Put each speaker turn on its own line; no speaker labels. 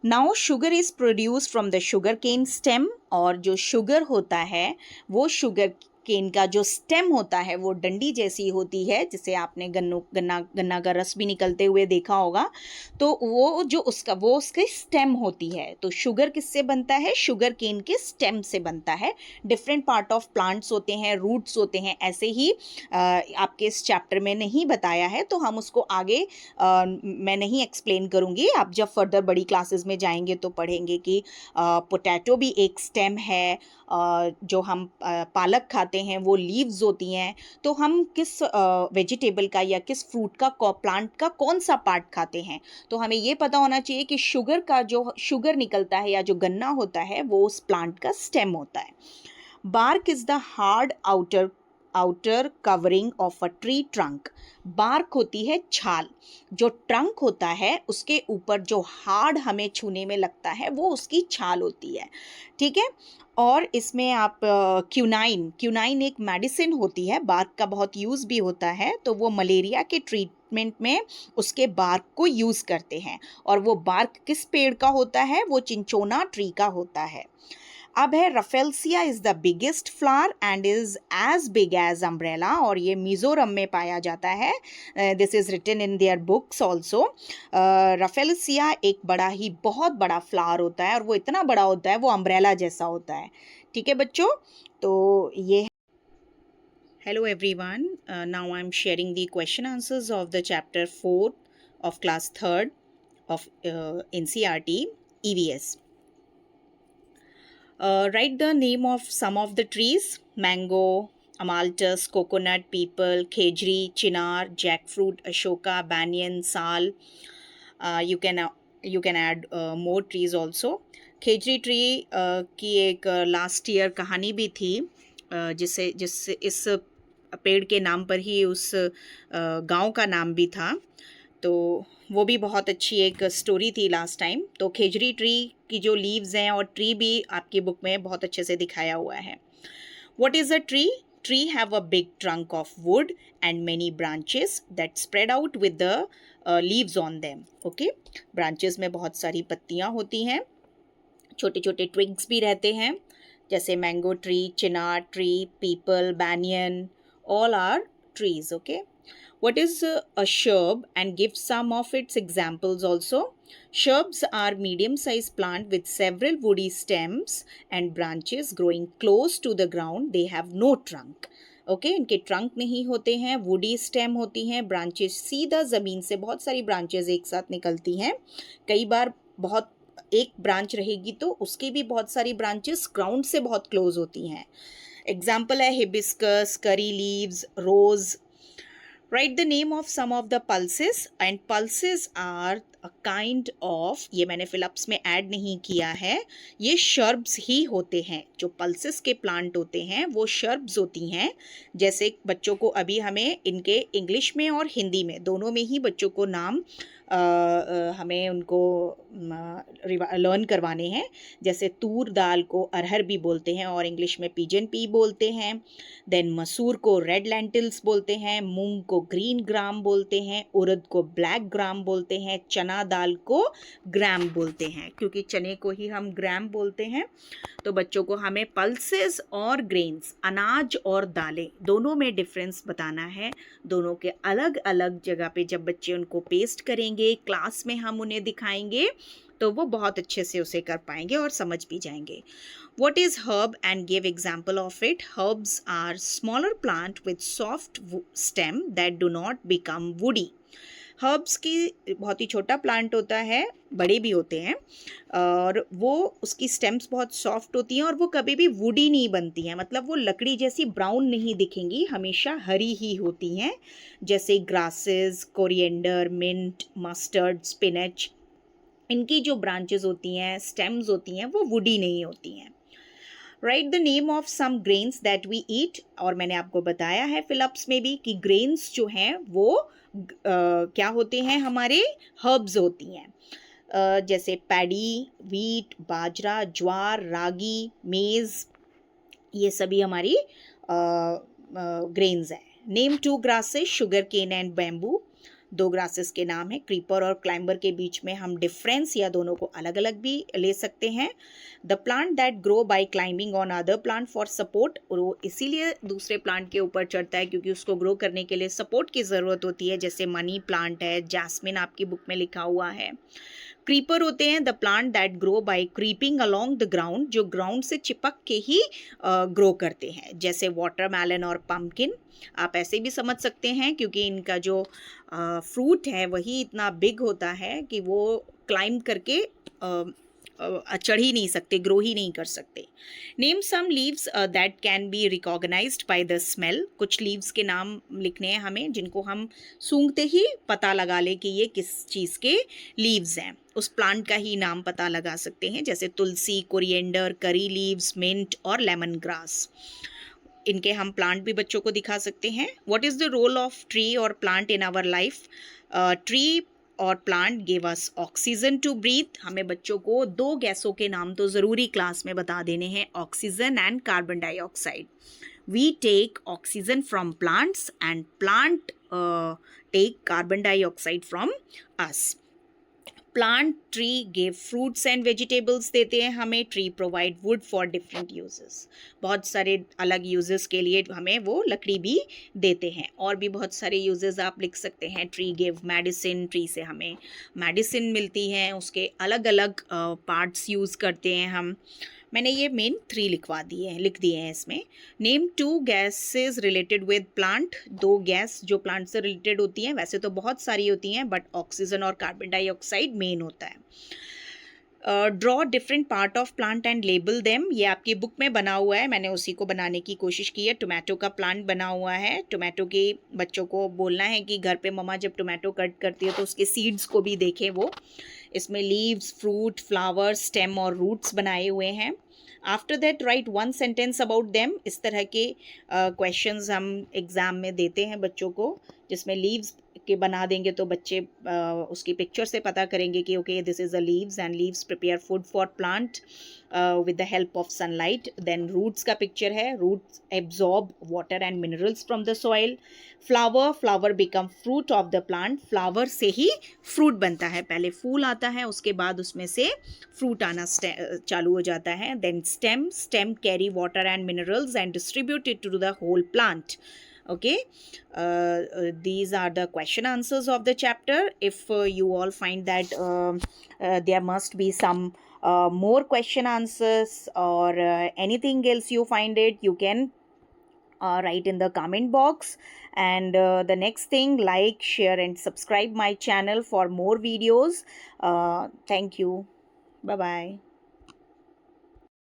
Now sugar is produce from the sugar cane stem, और जो sugar होता है वो शुगर केन का जो स्टेम होता है वो डंडी जैसी होती है, जिसे आपने गन्ना का रस भी निकलते हुए देखा होगा। तो वो जो वो उसकी स्टेम होती है। तो शुगर किससे बनता है? शुगर केन के स्टेम से बनता है। डिफरेंट पार्ट ऑफ प्लांट्स होते हैं, रूट्स होते हैं, ऐसे ही आपके इस चैप्टर में नहीं बताया है, तो हम उसको आगे मैं नहीं एक्सप्लेन करूँगी। आप जब फर्दर बड़ी क्लासेस में जाएंगे तो पढ़ेंगे कि पोटैटो भी एक स्टेम है, जो हम पालक खाते हैं वो लीव्स होती हैं। तो हम किस वेजिटेबल का या किस फ्रूट का प्लांट का कौन सा पार्ट खाते हैं, तो हमें ये पता होना चाहिए कि शुगर का जो शुगर निकलता है या जो गन्ना होता है वो उस प्लांट का स्टेम होता है। Bark is the hard outer covering of a tree trunk. Bark होती है छाल, जो ट्रंक होता है उसके ऊपर जो हार्ड हमें छूने में लगता है वो उसकी छाल होती है। ठीक है। और इसमें आप क्यूनाइन एक मेडिसिन होती है, बार्क का बहुत यूज़ भी होता है, तो वो मलेरिया के ट्रीटमेंट में उसके बार्क को यूज़ करते हैं। और वो बार्क किस पेड़ का होता है? वो चिंचोना ट्री का होता है। अब है rafflesia is the biggest flower and is as big as umbrella, और ये मिजोरम में पाया जाता है। This is written in their books also. Rafflesia एक बहुत बड़ा फ्लावर होता है, और वो इतना बड़ा होता है वो अम्ब्रेला जैसा होता है। ठीक है बच्चों, तो ये hello everyone, now I am sharing the question answers of the chapter 4 of class 3rd of NCERT EVS. Write the name of some of the trees: mango, amalthus, coconut, peepal, khejri, chinar, jackfruit, ashoka, banyan, sal. You can add more trees also. खेजरी tree की एक last year कहानी भी थी, जिससे जिससे इस पेड़ के नाम पर ही उस गांव का नाम भी था। तो वो भी बहुत अच्छी एक स्टोरी थी लास्ट टाइम। तो खेजरी ट्री की जो लीव्स हैं और ट्री भी आपकी बुक में बहुत अच्छे से दिखाया हुआ है। What is a tree? Tree have a big trunk of would and many branches that spread out with the leaves on them. Okay, branches में बहुत सारी पत्तियाँ होती हैं, छोटे छोटे ट्विग्स भी रहते हैं, जैसे mango tree, chinar tree, peepal, banyan, all are trees. Okay, what is a shrub, and give some of its examples also. Shrubs are medium-sized plant with several woody stems and branches growing close to the ground. They have no trunk. Okay, इनके trunk नहीं होते हैं, woody stem होती हैं, branches सीधा ज़मीन से बहुत सारी ब्रांचेस एक साथ निकलती हैं। कई बार बहुत एक ब्रांच रहेगी तो उसकी भी बहुत सारी ब्रांचेस ग्राउंड से बहुत क्लोज होती हैं। एग्जाम्पल है hibiscus, curry leaves, rose. Write the name of some of the pulses, and pulses are a kind of, ये मैंने फिलअप्स में ऐड नहीं किया है, ये शर्ब्स ही होते हैं। जो पल्सेस के प्लांट होते हैं वो शर्ब्स होती हैं। जैसे बच्चों को अभी हमें इनके इंग्लिश में और हिंदी में दोनों में ही बच्चों को नाम हमें उनको लर्न करवाने हैं। जैसे तूर दाल को अरहर भी बोलते हैं और इंग्लिश में पिजन पी बोलते हैं। देन मसूर को रेड लेंटिल्स बोलते हैं, मूंग को ग्रीन ग्राम बोलते हैं, उड़द को ब्लैक ग्राम बोलते हैं, चना दाल को ग्राम बोलते हैं, क्योंकि चने को ही हम ग्राम बोलते हैं। तो बच्चों को हमें पल्सेस और ग्रेन्स, अनाज और दालें, दोनों में डिफरेंस बताना है। दोनों के अलग अलग जगह पे जब बच्चे उनको पेस्ट करेंगे, क्लास में हम उन्हें दिखाएंगे, तो वो बहुत अच्छे से उसे कर पाएंगे और समझ भी जाएंगे। What is herb, and give example of it? Herbs are smaller plant with soft stem that do not become woody. Herbs की बहुत ही छोटा प्लांट होता है, बड़े भी होते हैं, और वो उसकी स्टेम्स बहुत सॉफ्ट होती हैं और वो कभी भी वुडी नहीं बनती हैं, मतलब वो लकड़ी जैसी ब्राउन नहीं दिखेंगी, हमेशा हरी ही होती हैं। जैसे grasses, coriander, mint, mustard, spinach, इनकी जो ब्रांचेस होती हैं, स्टेम्स होती हैं, वो वुडी नहीं होती हैं। Write the name of some grains that we eat, और मैंने आपको बताया है फिलअप्स में भी कि ग्रेन्स जो हैं वो क्या होते हैं, हमारे हर्ब्स होती हैं। जैसे पैडी, वीट, बाजरा, ज्वार, रागी, मेज़, ये सभी हमारी ग्रेन्स हैं। Name 2 grasses, sugar cane and bamboo. दो ग्रासेस के नाम है। क्रीपर और क्लाइंबर के बीच में हम डिफरेंस या दोनों को अलग अलग भी ले सकते हैं। The plant that grow by climbing on other plant for support, और वो इसीलिए दूसरे प्लांट के ऊपर चढ़ता है क्योंकि उसको ग्रो करने के लिए सपोर्ट की ज़रूरत होती है, जैसे मनी प्लांट है, जैस्मिन आपकी बुक में लिखा हुआ है। क्रीपर होते हैं the plant that grow by creeping along the ground, जो ग्राउंड से चिपक के ही ग्रो करते हैं, जैसे वाटरमेलन और पम्पकिन। आप ऐसे भी समझ सकते हैं क्योंकि इनका जो फ्रूट है वही इतना बिग होता है कि वो क्लाइंब करके चढ़ ही नहीं सकते, ग्रो ही नहीं कर सकते। Name some leaves that can be recognized by the smell, कुछ लीव्स के नाम लिखने हैं हमें जिनको हम सूंघते ही पता लगा ले कि ये किस चीज़ के लीव्स हैं, उस प्लांट का ही नाम पता लगा सकते हैं, जैसे तुलसी, कोरिएंडर, करी लीव्स, मिंट और लेमन ग्रास। इनके हम प्लांट भी बच्चों को दिखा सकते हैं। What is the role of tree और plant in our life? Tree और plant give us oxygen to breathe. हमें बच्चों को दो गैसों के नाम तो ज़रूरी क्लास में बता देने हैं, oxygen and carbon dioxide. We take oxygen from plants and plant take carbon dioxide from us. Plant tree give fruits and vegetables देते हैं हमें। Tree provide wood for different uses, बहुत सारे अलग यूजेस के लिए हमें वो लकड़ी भी देते हैं। और भी बहुत सारे यूजेस आप लिख सकते हैं। ट्री गिव मेडिसिन, ट्री से हमें मेडिसिन मिलती है, उसके अलग अलग पार्ट्स यूज़ करते हैं हम। मैंने ये मेन 3 लिख दिए हैं इसमें। Name 2 gases related with plant, 2 gas जो प्लांट से रिलेटेड होती हैं, वैसे तो बहुत सारी होती हैं बट ऑक्सीजन और कार्बन डाइऑक्साइड मेन होता है। Draw different part of plant and label them, ये आपकी बुक में बना हुआ है, मैंने उसी को बनाने की कोशिश की है। टोमेटो का प्लांट बना हुआ है, टोमेटो के बच्चों को बोलना है कि घर पे मम्मा जब टोमेटो कट करती है तो उसके सीड्स को भी देखें वो। इसमें लीव्स, फ्रूट, फ्लावर, स्टेम और रूट्स बनाए हुए हैं। After that right 1 sentence about them. इस तरह के क्वेश्चंस हम एग्ज़ाम में देते हैं बच्चों को, जिसमें लीव्स के बना देंगे तो बच्चे उसकी पिक्चर से पता करेंगे कि okay this is a leaves and leaves prepare food for plant with the help of sunlight. Then roots का पिक्चर है, roots absorb water and minerals from the soil. Flower, flower become fruit of the plant, flower से ही fruit बनता है, पहले फूल आता है उसके बाद उसमें से फ्रूट आना चालू हो जाता है। Then stem, stem carry water and minerals and distribute it to the whole plant. Okay, these are the question answers of the chapter. If you all find that there must be some more question answers or anything else you find it, you can write in the comment box. And the next thing, like, share and subscribe my channel for more videos. Thank you. Bye bye.